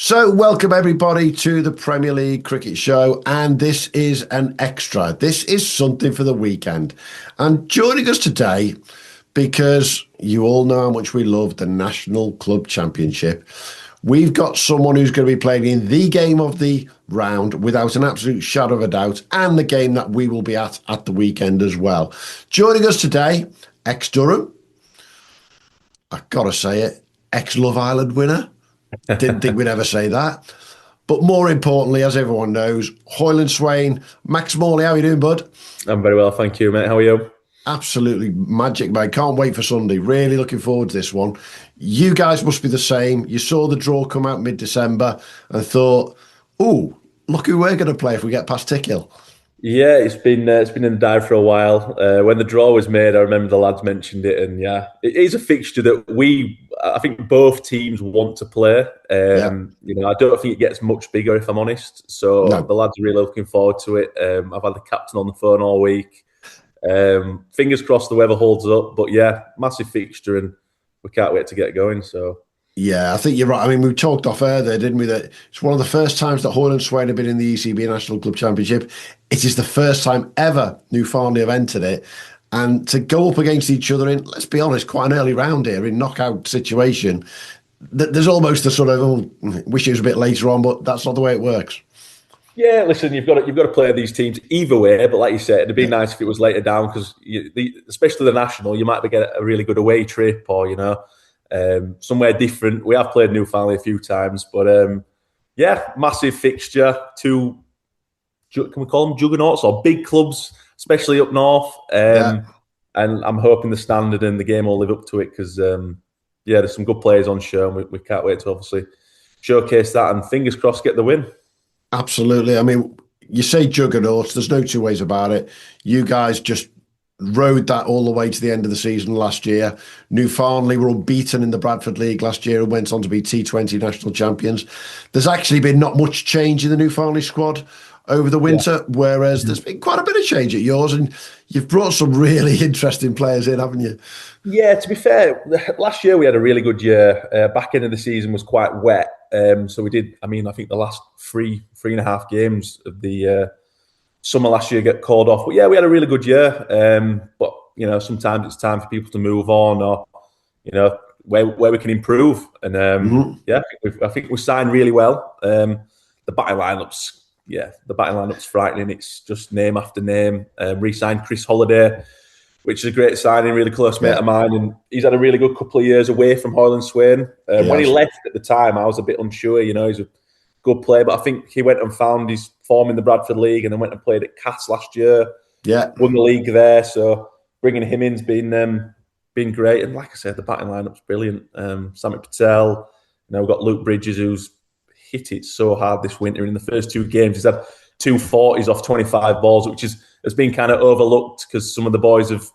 So, welcome everybody to the Premier League Cricket Show, and this is an extra. This is something for the weekend. And joining us today, because you all know how much we love the National Club Championship, we've got someone who's going to be playing in the game of the round without an absolute shadow of a doubt, and the game that we will be at the weekend as well. Joining us today, ex-Durham, I've got to say it, ex-Love Island winner. Didn't think we'd ever say that. But more importantly, as everyone knows, Hoylandswaine, Max Morley, how are you doing, bud? I'm very well, thank you, mate. How are you? Absolutely magic, mate. Can't wait for Sunday. Really looking forward to this one. You guys must be the same. You saw the draw come out mid-December and thought, oh, look who we're going to play if we get past Tickhill. Yeah, it's been in the dive for a while. When the draw was made, I remember the lads mentioned it, and yeah, it is a fixture that I think both teams want to play. I don't think it gets much bigger, if I'm honest. So No. the lads are really looking forward to it. I've had the captain on the phone all week. Fingers crossed the weather holds up, but yeah, massive fixture, and we can't wait to get going. So. Yeah, I think you're right. I mean, we talked off air there, didn't we? That it's one of the first times that Hoylandswaine have been in the ECB National Club Championship. It is the first time ever New Farnley have entered it. And to go up against each other in, let's be honest, quite an early round here in knockout situation, there's almost a sort of, wish it was a bit later on, but that's not the way it works. Yeah, listen, you've got to play these teams either way. But like you said, it'd be nice if it was later down because, especially the national, you might get a really good away trip or somewhere different. We have played New Farnley a few times, but massive fixture. Two, can we call them juggernauts or big clubs, especially up north? And I'm hoping the standard and the game will live up to it because there's some good players on show, and we can't wait to obviously showcase that and fingers crossed get the win. Absolutely. I mean, you say juggernauts, there's no two ways about it. You guys just rode that all the way to the end of the season last year. New Farnley were unbeaten in the Bradford League last year and went on to be T20 national champions. There's actually been not much change in the New Farnley squad over the winter, whereas there's been quite a bit of change at yours, and you've brought some really interesting players in, haven't you? Yeah, to be fair, last year we had a really good year. Back end of the season was quite wet. So we did, I think the last three and a half games of the summer last year get called off. But yeah, we had a really good year. But, sometimes it's time for people to move on or, where we can improve. And I think we signed really well. The batting lineup's frightening. It's just name after name. Re-signed Chris Holliday, which is a great signing, really close mate of mine. And he's had a really good couple of years away from Hoylandswaine. When he left at the time, I was a bit unsure. He's a good player, but I think he went and found his form in the Bradford League and then went and played at Cass last year. Yeah. Won the league there. So bringing him in's been great. And like I said, the batting lineup's brilliant. Samit Patel, we've got Luke Bridges, who's hit it so hard this winter. In the first two games, he's had 240s off 25 balls, which has been kind of overlooked because some of the boys have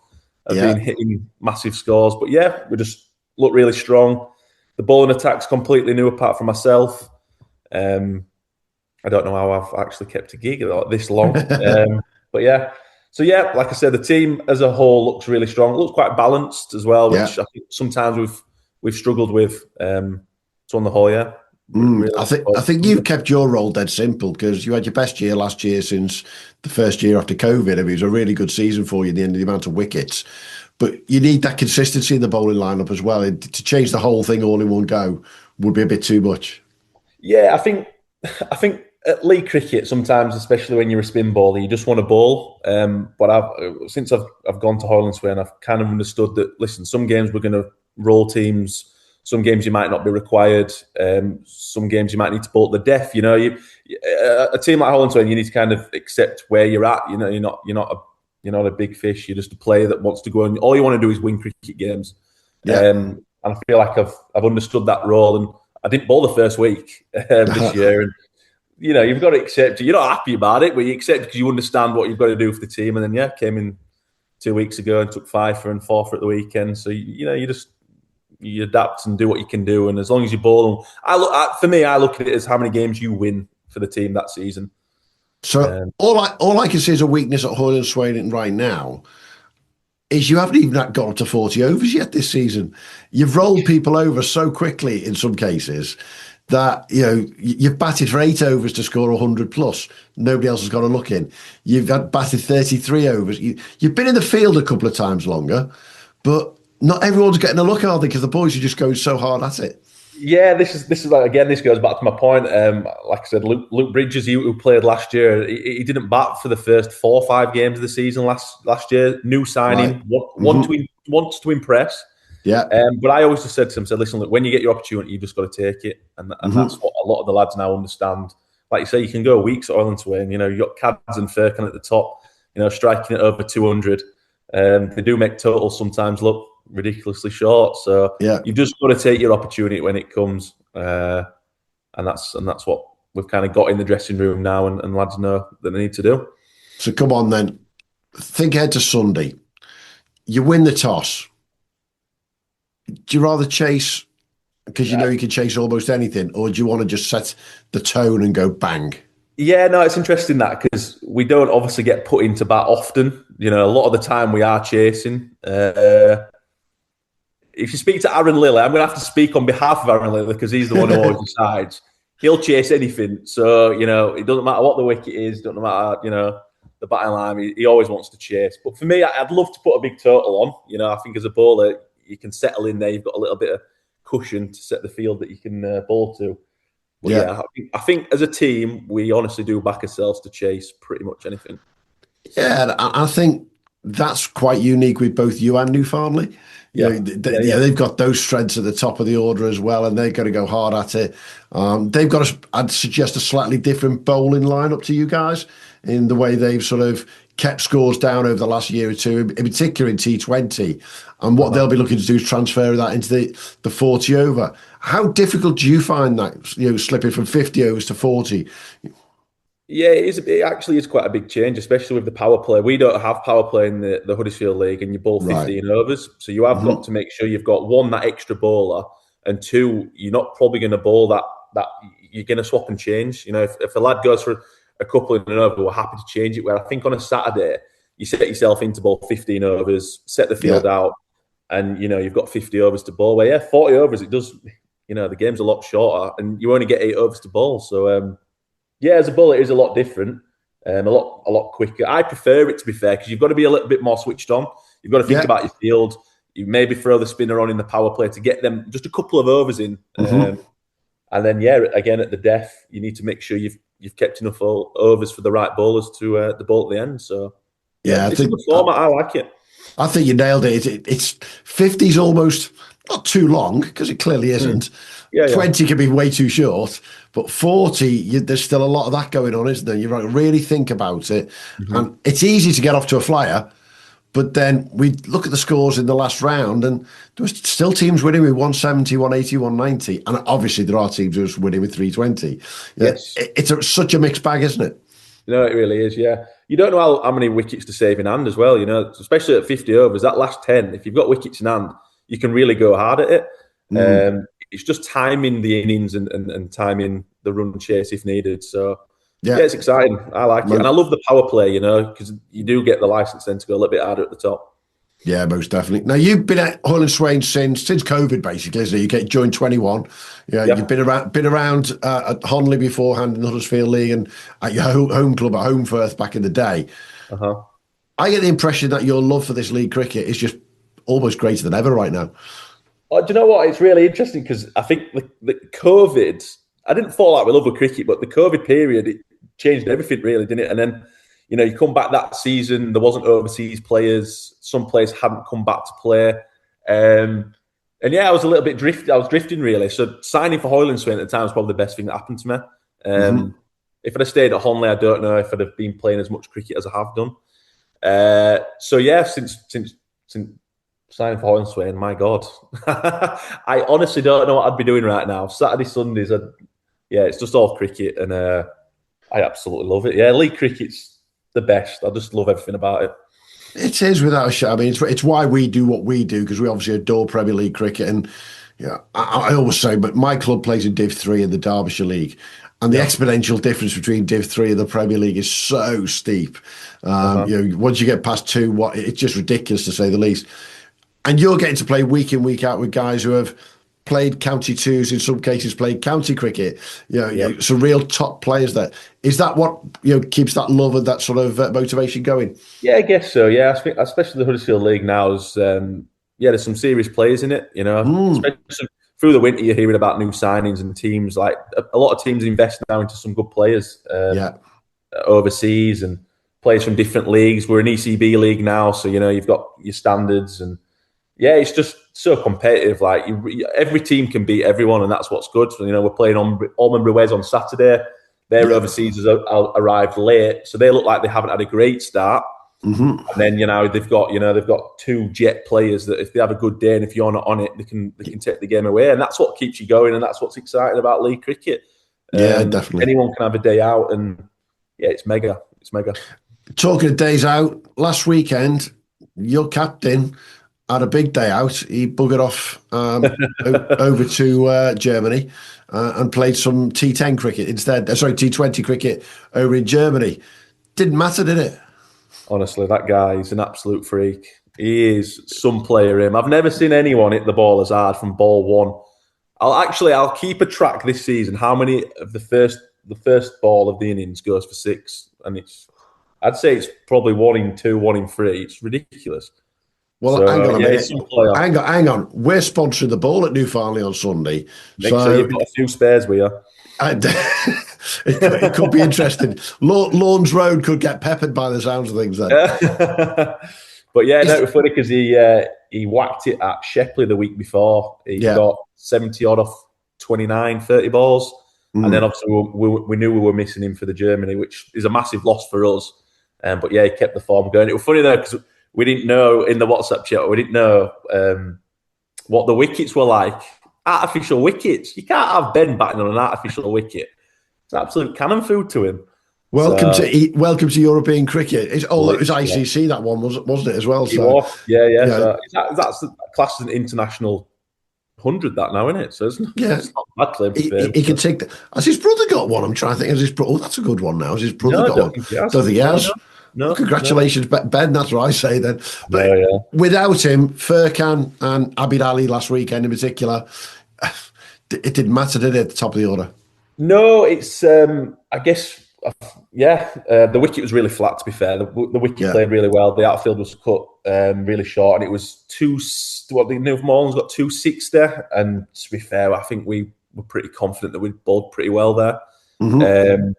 been hitting massive scores. But yeah, we just look really strong. The bowling attack's completely new apart from myself. I don't know how I've actually kept a gig this long. But yeah. So yeah, like I said, the team as a whole looks really strong. It looks quite balanced as well, which I think sometimes we've struggled with. So on the whole, yeah. Really I think you've kept your role dead simple because you had your best year last year since the first year after COVID. It was a really good season for you in the end of the amount of wickets. But you need that consistency in the bowling lineup as well. To change the whole thing all in one go would be a bit too much. Yeah, I think at league cricket sometimes, especially when you're a spin bowler, you just want to bowl. But since I've gone to Hoylandswaine, I've kind of understood that. Listen, some games we're going to roll teams. Some games you might not be required. Some games you might need to bowl the death. A team like Hoylandswaine, you need to kind of accept where you're at. You're not a big fish. You're just a player that wants to go and all you want to do is win cricket games. And I feel like I've understood that role. And I didn't bowl the first week this year. And you've got to accept it. You're not happy about it, but you accept it because you understand what you've got to do for the team. And then came in 2 weeks ago and took 5 for and 4 for at the weekend. So you adapt and do what you can do, and as long as you bowl, I look at it as how many games you win for the team that season. So all I can see as a weakness at Hoylandswaine right now is you haven't even got up to 40 overs yet this season. You've rolled people over so quickly in some cases that, you've batted for 8 overs to score 100 plus. Nobody else has got a look in. You've had batted 33 overs. You've been in the field a couple of times longer, but not everyone's getting a look, are they? Because the boys are just going so hard at it. Yeah, this is like, again, this goes back to my point. Like I said, Luke Bridges, who played last year, he didn't bat for the first 4 or 5 games of the season last year. New signing, Right. wants to impress. Yeah. But I always just said to him, listen, look, when you get your opportunity, you just got to take it, and that's what a lot of the lads now understand. Like you say, you can go weeks at Hoylandswaine. You've got Cads and Firkin at the top, striking it over 200. They do make totals sometimes look ridiculously short. So Yeah. you've just got to take your opportunity when it comes, and that's what we've kind of got in the dressing room now, and lads know that they need to do. So come on then, think ahead to Sunday. You win the toss. Do you rather chase because you know you can chase almost anything, or do you want to just set the tone and go bang? Yeah, no, it's interesting that because we don't obviously get put into bat often. A lot of the time we are chasing. If you speak to Aaron Lilly, I'm going to have to speak on behalf of Aaron Lilly because he's the one who always decides. He'll chase anything. So, it doesn't matter what the wicket is, doesn't matter, the batting line. He always wants to chase. But for me, I'd love to put a big total on. I think as a bowler, you can settle in there. You've got a little bit of cushion to set the field that you can bowl to. But yeah, I think as a team, we honestly do back ourselves to chase pretty much anything. Yeah, I think that's quite unique with both you and New Farnley. They've got those strengths at the top of the order as well, and they're going to go hard at it. They've got, I'd suggest, a slightly different bowling lineup to you guys in the way they've sort of kept scores down over the last year or two, in particular in T20. And what they'll be looking to do is transfer that into the 40 over. How difficult do you find that, slipping from 50 overs to 40? Yeah, it actually is quite a big change, especially with the power play. We don't have power play in the Huddersfield League, and you bowl 15 overs. So you have got to make sure you've got, one, that extra bowler, and two, you're not probably going to bowl that you're going to swap and change. If a lad goes for a couple in an over, we're happy to change it. Where I think on a Saturday, you set yourself into bowl 15 overs, set the field out, and you've got 50 overs to bowl. Where 40 overs, it does. The game's a lot shorter, and you only get 8 overs to bowl. So as a bowler, it is a lot different, a lot quicker. I prefer it, to be fair, because you've got to be a little bit more switched on. You've got to think about your field. You maybe throw the spinner on in the power play to get them just a couple of overs in, and then again at the death, you need to make sure you've kept enough overs for the right bowlers to the bowl at the end. So it's a good format. I like it. I think you nailed it. It's 50's almost not too long because it clearly isn't. 20 can be way too short, but 40, there's still a lot of that going on, isn't there? You've got to really think about it. And it's easy to get off to a flyer, but then we look at the scores in the last round and there was still teams winning with 170, 180, 190. And obviously there are teams who are winning with 320. Yes. It's such a mixed bag, isn't it? No, it really is, yeah. You don't know how many wickets to save in hand as well, especially at 50 overs, that last 10, if you've got wickets in hand, you can really go hard at it. It's just timing the innings and timing the run chase if needed. So, it's exciting. I like it. And I love the power play, because you do get the license then to go a little bit harder at the top. Yeah, most definitely. Now, you've been at Hoylandswaine since COVID, basically, isn't it? You joined 21. You've been around at Farnley beforehand in the Huddersfield League and at your home club at Homefirth back in the day. I get the impression that your love for this league cricket is just almost greater than ever right now. Oh, do you know what? It's really interesting because I think the COVID, I didn't fall out with love with cricket, but the COVID period, it changed everything really, didn't it? And then, you come back that season, there wasn't overseas players. Some players hadn't come back to play. And I was a little bit I was drifting really. So signing for Hoylandswaine at the time was probably the best thing that happened to me. If I'd have stayed at Farnley, I don't know if I'd have been playing as much cricket as I have done. Since signing for Hoylandswaine, my God. I honestly don't know what I'd be doing right now. Saturday, Sundays, it's just all cricket and I absolutely love it. Yeah, league cricket's the best. I just love everything about it. It is, without a shadow. I mean, it's why we do what we do, because we obviously adore Premier League cricket. And I always say, but my club plays in Div 3 in the Derbyshire League. And the exponential difference between Div 3 and the Premier League is so steep. Once you get past 2, it's just ridiculous to say the least. And you're getting to play week in, week out with guys who have played county twos, in some cases played county cricket. Yeah. Some real top players there. Is that what keeps that love and that sort of motivation going? Yeah, I guess so. Yeah, I think especially the Huddersfield League now is there's some serious players in it. Especially through the winter, you're hearing about new signings and teams. Like a lot of teams invest now into some good players overseas and players from different leagues. We're an ECB league now, so you've got your standards and it's just so competitive. Like every team can beat everyone, and that's what's good. So, we're playing on Ormond Ruiz on Saturday. Their overseas has arrived late, so they look like they haven't had a great start. Mm-hmm. And then they've got two jet players that if they have a good day and if you're not on it, they can take the game away, and that's what keeps you going, and that's what's exciting about league cricket. Definitely. Anyone can have a day out, and it's mega. It's mega. Talking of days out, last weekend, your captain had a big day out. He buggered off over to Germany and played some T10 cricket instead. T20 cricket over in Germany. Didn't matter, did it? Honestly, that guy is an absolute freak. He is some player. I've never seen anyone hit the ball as hard from ball one. I'll keep a track this season. How many of the first ball of the innings goes for six? And I'd say it's probably 1 in 2, 1 in 3. It's ridiculous. Well, hang on a minute. Hang on. We're sponsoring the ball at New Farnley on Sunday. So you've got a few spares with you. It could be interesting. Lawns Road could get peppered by the sounds of things then. But it was funny because he whacked it at Shepley the week before. He got 70 odd off 29, 30 balls. And then obviously we knew we were missing him for the Germany, which is a massive loss for us. But he kept the form going. It was funny though, because we didn't know in the WhatsApp chat, we didn't know what the wickets were like. Artificial wickets. You can't have Ben batting on an artificial wicket. It's absolute cannon food to him. Welcome to European cricket. It was ICC that one, wasn't it as well? So So that's classed as an international 100 that now, isn't it? So it's not a bad claim. He can take that. Has his brother got one? I'm trying to think. Has his brother? Oh, that's a good one. Now has his brother got one? Don't think he has. No, congratulations, Ben. That's what I say then. But without him, Furkan and Abid Ali last weekend in particular, it didn't matter, did it, at the top of the order? No, it's I guess the wicket was really flat. To be fair, the wicket played really well. The outfield was cut really short, and it was Morland's got 260. And to be fair, I think we were pretty confident that we'd bowled pretty well there. Mm-hmm.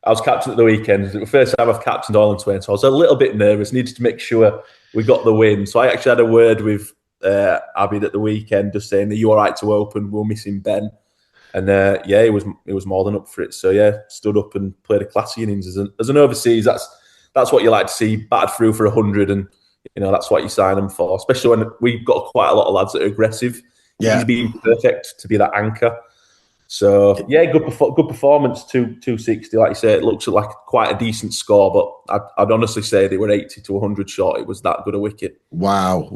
I was captain at the weekend. It was the first time I've captained Hoylandswaine, so I was a little bit nervous. Needed to make sure we got the win. So I actually had a word with Abid at the weekend, just saying, "Are you all right to open? We're missing Ben." And it was more than up for it. So stood up and played a classy innings as an overseas. That's what you like to see, batted through for 100, and that's what you sign them for. Especially when we've got quite a lot of lads that are aggressive. Yeah, he's been perfect to be that anchor. So good performance. 260, like you say, it looks like quite a decent score. But I'd honestly say they were 80 to 100 short. It was that good a wicket. Wow.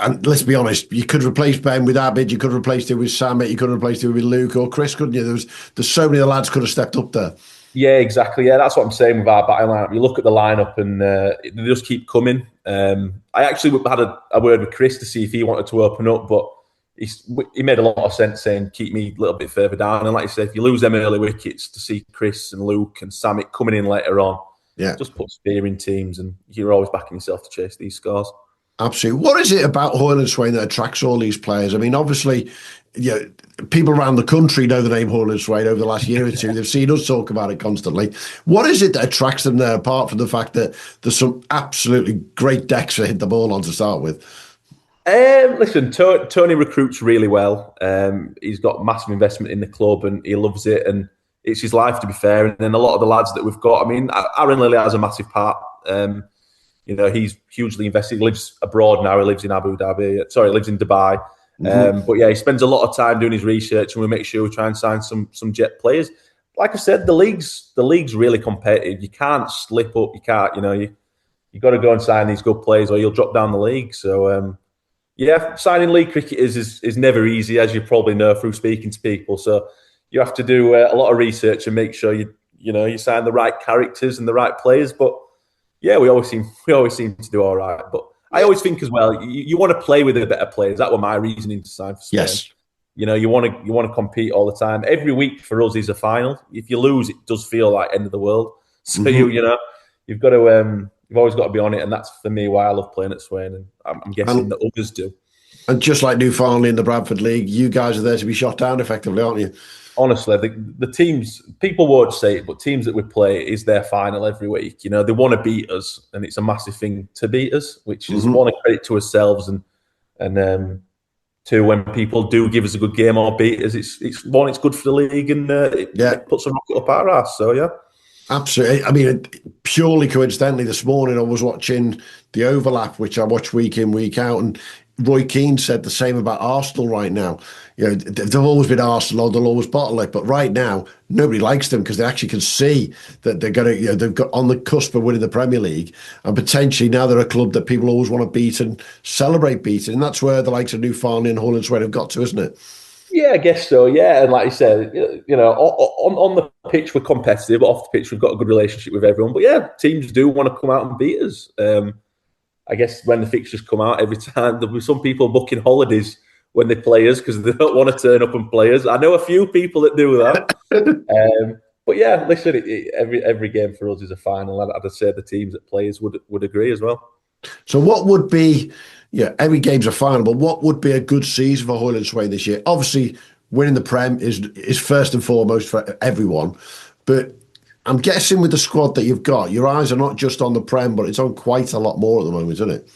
And let's be honest, you could replace Ben with Abid, you could have replaced him with Samit, you could have replaced him with Luke or Chris, couldn't you? There's so many of the lads could have stepped up there. Yeah, exactly. Yeah, that's what I'm saying with our batting lineup. You look at the lineup and they just keep coming. I actually had a word with Chris to see if he wanted to open up, but he made a lot of sense saying keep me a little bit further down. And like you say, if you lose them early wickets, to see Chris and Luke and Samit coming in later on, just put spear in teams, and you're always backing yourself to chase these scores. Absolutely. What is it about Hoylandswaine that attracts all these players? I mean, obviously, people around the country know the name Hoylandswaine over the last year or two. They've seen us talk about it constantly. What is it that attracts them there, apart from the fact that there's some absolutely great decks to hit the ball on to start with? Listen, Tony recruits really well. He's got massive investment in the club and he loves it, and it's his life, to be fair. And then a lot of the lads that we've got, I mean, Aaron Lilly has a massive part. He's hugely invested. He lives abroad now. He lives in lives in Dubai. Mm-hmm. But he spends a lot of time doing his research, and we make sure we try and sign some jet players. Like I said, the league's really competitive. You can't slip up. You can't, you got to go and sign these good players, or you'll drop down the league. So. Signing league cricketers is never easy, as you probably know through speaking to people. So you have to do a lot of research and make sure you sign the right characters and the right players. But we always seem to do all right. But I always think as well, you want to play with the better players. That was my reasoning to sign for Spain. Yes. You want to compete all the time. Every week for us is a final. If you lose, it does feel like end of the world. So you've got to you've always got to be on it, and that's for me why I love playing at Swain, and I'm guessing that others do. And just like New Farnley in the Bradford League, you guys are there to be shot down effectively, aren't you? Honestly, the teams, people won't say it, but teams that we play is their final every week. They want to beat us, and it's a massive thing to beat us, which is one, a credit to ourselves, and two, when people do give us a good game or beat us, it's one, it's good for the league, and it puts a rocket up our ass. So yeah. Absolutely. I mean, purely coincidentally, this morning I was watching The Overlap, which I watch week in, week out, and Roy Keane said the same about Arsenal right now. They've always been Arsenal, they'll always bottle it, but right now nobody likes them because they actually can see that they're going to, they've got on the cusp of winning the Premier League, and potentially now they're a club that people always want to beat and celebrate beating, and that's where the likes of New Farnley and Hoylandswaine have got to, isn't it? Yeah, I guess so. Yeah, and like you said, on the pitch we're competitive, but off the pitch we've got a good relationship with everyone. But yeah, teams do want to come out and beat us. I guess when the fixtures come out, every time there'll be some people booking holidays when they play us because they don't want to turn up and play us. I know a few people that do that. But yeah, listen, every game for us is a final. I'd say the teams that play us would agree as well. So what would be, every game's a final, but what would be a good season for Hoylandswaine this year? Obviously, winning the Prem is first and foremost for everyone, but I'm guessing with the squad that you've got, your eyes are not just on the Prem, but it's on quite a lot more at the moment, isn't it?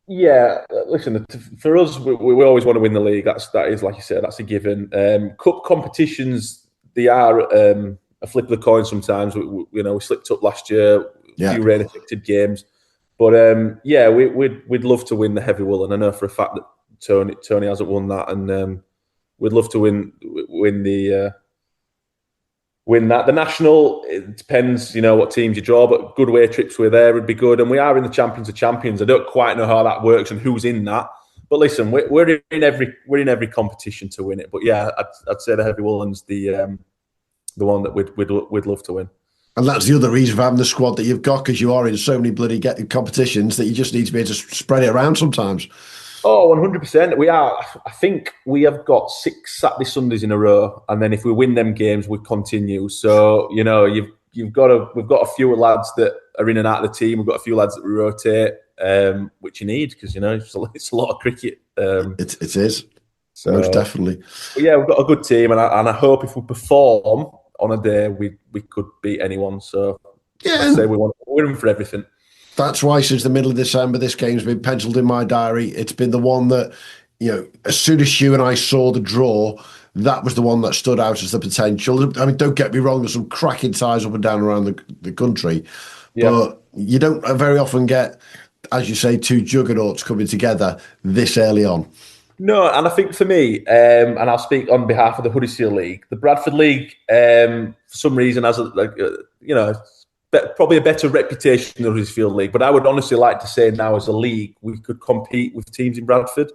Yeah, listen, for us, we always want to win the league. That is, like you said, that's a given. Cup competitions, they are a flip of the coin sometimes. We slipped up last year, a few rain-affected games. But we'd love to win the Heavy Wool, and I know for a fact that Tony hasn't won that, and we'd love to win that. The national, it depends, what teams you draw, but good away trips we're there would be good. And we are in the Champions of Champions. I don't quite know how that works and who's in that, but listen, we're in every competition to win it. But yeah, I'd say the Heavy Wool's the one that we'd love to win. And that's the other reason for having the squad that you've got, because you are in so many bloody competitions that you just need to be able to spread it around sometimes. Oh, 100%. We are. I think we have got 6 Saturday Sundays in a row, and then if we win them games, we continue. So we've got a few lads that are in and out of the team. We've got a few lads that we rotate, which you need because it's a lot of cricket. It is. So, most definitely. But yeah, we've got a good team, and I hope if we perform on a day, we could beat anyone. So I say we're in for everything. That's why since the middle of December, this game's been penciled in my diary. It's been the one that, as soon as you and I saw the draw, that was the one that stood out as the potential. I mean, don't get me wrong, there's some cracking ties up and down around the country, but you don't very often get, as you say, 2 juggernauts coming together this early on. No, and I think for me, and I'll speak on behalf of the Huddersfield League, the Bradford League, for some reason, has probably a better reputation than the Huddersfield League. But I would honestly like to say now, as a league, we could compete with teams in Bradford.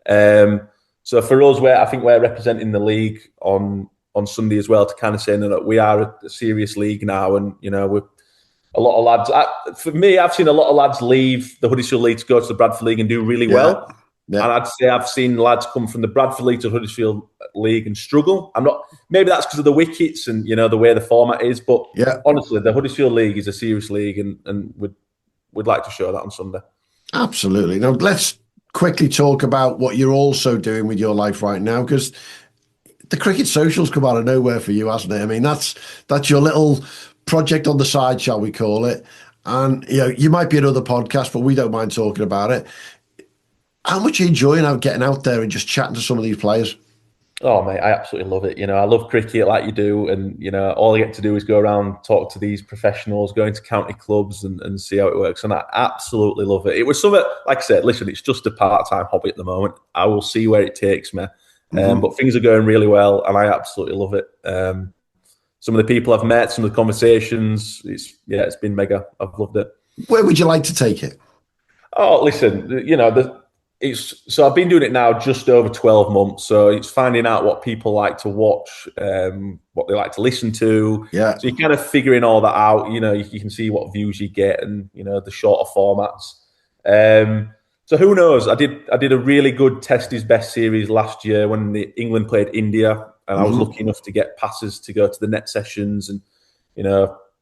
So for us, I think we're representing the league on Sunday as well, to kind of say that we are a serious league now, and we're a lot of lads. For me, I've seen a lot of lads leave the Huddersfield League to go to the Bradford League and do really well. Yeah. And I'd say I've seen lads come from the Bradford League to the Huddersfield League and struggle. Maybe that's because of the wickets and the way the format is. But honestly, the Huddersfield League is a serious league, and we'd like to show that on Sunday. Absolutely. Now let's quickly talk about what you're also doing with your life right now, because the cricket socials come out of nowhere for you, hasn't it? I mean, that's your little project on the side, shall we call it? And you might be another podcast, but we don't mind talking about it. How much are you enjoying getting out there and just chatting to some of these players? Oh, mate, I absolutely love it. I love cricket like you do. And, all I get to do is go around, talk to these professionals, go into county clubs and see how it works. And I absolutely love it. It was something, like I said, listen, it's just a part-time hobby at the moment. I will see where it takes me. But things are going really well, and I absolutely love it. Some of the people I've met, some of the conversations, it's been mega. I've loved it. Where would you like to take it? Oh, listen, so I've been doing it now just over 12 months. So it's finding out what people like to watch, what they like to listen to. Yeah. So you're kind of figuring all that out. You can see what views you get and, the shorter formats. So who knows? I did a really good test his best series last year when England played India, and I was lucky enough to get passes to go to the net sessions, and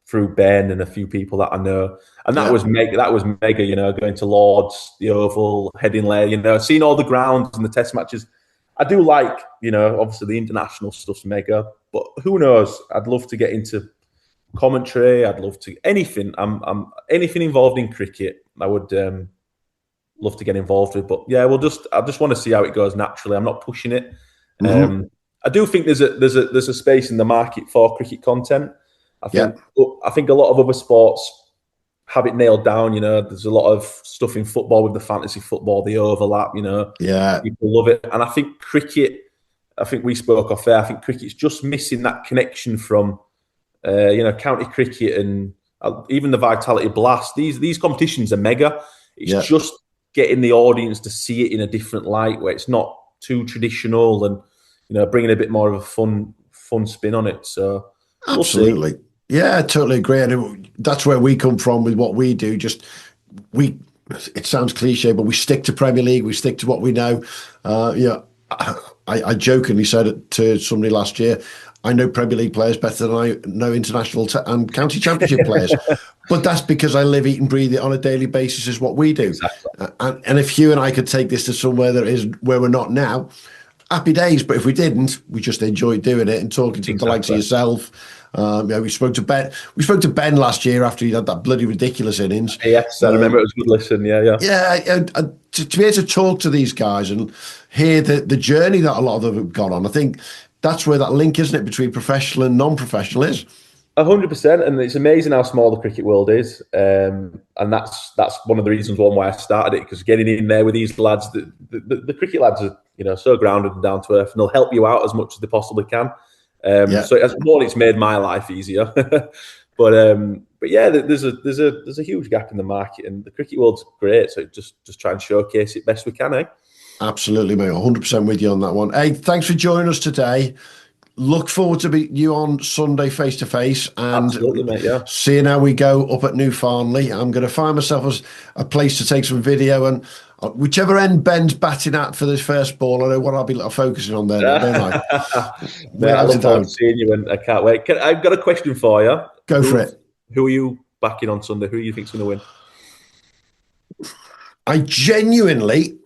through Ben and a few people that I know, and that was mega. That was mega. Going to Lords, the Oval, Headingley. Seeing all the grounds and the test matches. I do like, obviously the international stuff's mega, but who knows? I'd love to get into commentary. I'd love to anything. I'm anything involved in cricket. I would love to get involved with. But yeah, I just want to see how it goes naturally. I'm not pushing it. I do think there's a space in the market for cricket content. I think a lot of other sports have it nailed down. There's a lot of stuff in football with the fantasy football, the overlap. People love it, and I think cricket. I think we spoke off there. I think cricket's just missing that connection from, county cricket and even the Vitality Blast. These competitions are mega. It's just getting the audience to see it in a different light, where it's not too traditional, and bringing a bit more of a fun spin on it. So absolutely, yeah, I totally agree. And that's where we come from with what we do. It sounds cliche, but we stick to Premier League. We stick to what we know. I jokingly said it to somebody last year. I know Premier League players better than I know international and county championship players. But that's because I live, eat and breathe it on a daily basis is what we do. Exactly. And if you and I could take this to somewhere that is where we're not now, happy days. But if we didn't, we just enjoyed doing it and talking to the likes of yourself. We spoke to Ben. We spoke to Ben last year after he had that bloody ridiculous innings. Yes, I remember. It was a good listen. Yeah. To be able to talk to these guys and hear the journey that a lot of them have gone on, I think that's where that link, isn't it, between professional and non-professional is. 100%, and it's amazing how small the cricket world is, and that's one of the reasons why I started it, because getting in there with these lads, the cricket lads are so grounded and down to earth, and they'll help you out as much as they possibly can. So it's made my life easier. but yeah, there's a huge gap in the market, and the cricket world's great. So just try and showcase it best we can, eh? Absolutely, mate. 100% with you on that one. Hey, thanks for joining us today. Look forward to meeting you on Sunday face to face, and absolutely, mate, yeah. Seeing how we go up at New Farnley. I'm going to find myself as a place to take some video, and whichever end Ben's batting at for this first ball, I know what I'll be focusing on there, don't I? Mate, I look forward to seeing you, and I can't wait. I've got a question for you. Go for it. Who are you backing on Sunday? Who do you think's going to win? I genuinely...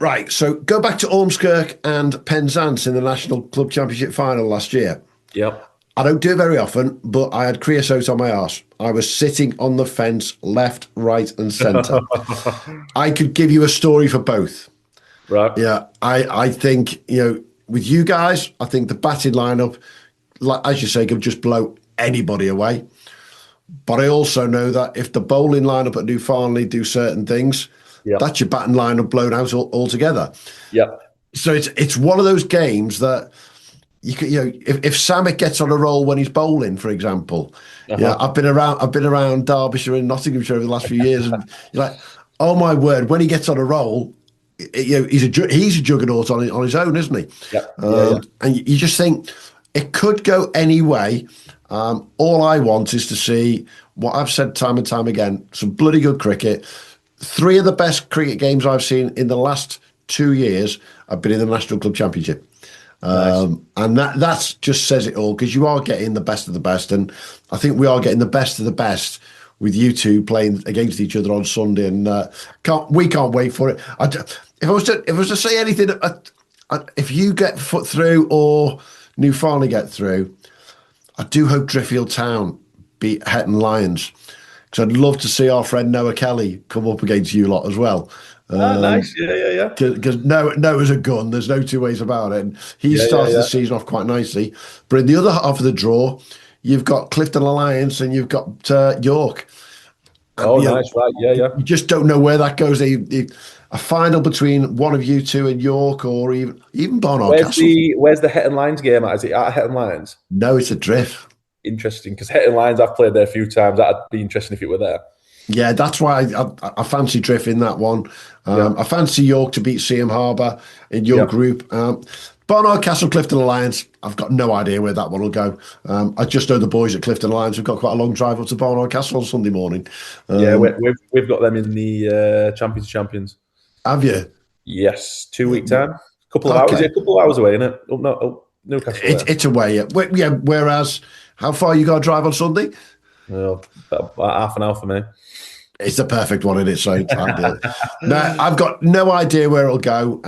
Right, so go back to Ormskirk and Penzance in the National Club Championship final last year. Yep. I don't do it very often, but I had creosote on my arse. I was sitting on the fence, left, right, and centre. I could give you a story for both. Right. Yeah, I think, with you guys, I think the batting lineup, as you say, could just blow anybody away. But I also know that if the bowling lineup at New Farnley do certain things, that's your batting lineup blown out altogether. Yep. So it's one of those games that you could, if Samet gets on a roll when he's bowling, for example. Yeah, I've been around Derbyshire and Nottinghamshire over the last few years, and you're like, oh my word, when he gets on a roll, he's a juggernaut on his own, isn't he? Yep. And you just think it could go any way. All I want is to see what I've said time and time again: some bloody good cricket. 3 of the best cricket games I've seen in the last 2 years have been in the National Club Championship. Nice. And that just says it all, because you are getting the best of the best. And I think we are getting the best of the best with you two playing against each other on Sunday. And we can't wait for it. If I was to say anything, if you get foot through or New Farnley get through, I do hope Driffield Town beat Hetton Lions. Because I'd love to see our friend Noah Kelly come up against you lot as well. Nice, yeah. Because Noah's a gun. There's no two ways about it. And he started the season off quite nicely. But in the other half of the draw, you've got Clifton Alliance and you've got York. And, nice, right, yeah. You just don't know where that goes. A final between one of you two and York, or even Barnard Castle. Where's the Hetton Lions game at? Is it at Hetton Lions? No, it's a Drift. Interesting, because Hetton Lions, I've played there a few times. That'd be interesting if it were there. Yeah, that's why I fancy Drift in that one. I fancy York to beat Seaham Harbour in your group. Barnard Castle, Clifton Alliance, I've got no idea where that one will go. I just know the boys at Clifton Alliance have got quite a long drive up to Barnard Castle on Sunday morning. We've got them in the Champions. Have you? Yes, 2 week time. Couple of hours. Yeah, a couple of hours away, innit? Newcastle. It's away. Yeah. Whereas, how far you got to drive on Sunday? About half an hour for me. It's the perfect one, isn't it? So ideal. Now, I've got no idea where it'll go.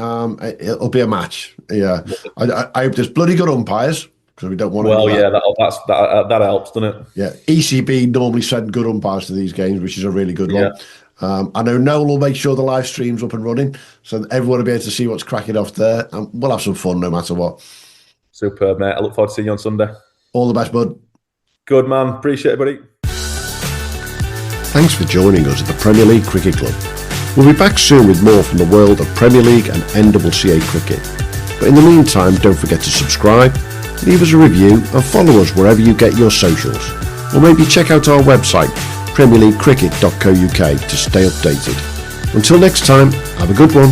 It'll be a match. Yeah. I hope there's bloody good umpires, because we don't want to. Well, yeah, that helps, doesn't it? Yeah. ECB normally send good umpires to these games, which is a really good one. I know Noel will make sure the live stream's up and running, so everyone will be able to see what's cracking off there, and we'll have some fun no matter what. Superb, mate. I look forward to seeing you on Sunday. All the best, bud. Good, man. Appreciate it, buddy. Thanks for joining us at the Premier League Cricket Club. We'll be back soon with more from the world of Premier League and NCCA cricket. But in the meantime, don't forget to subscribe, leave us a review and follow us wherever you get your socials. Or maybe check out our website, premierleaguecricket.co.uk, to stay updated. Until next time, have a good one.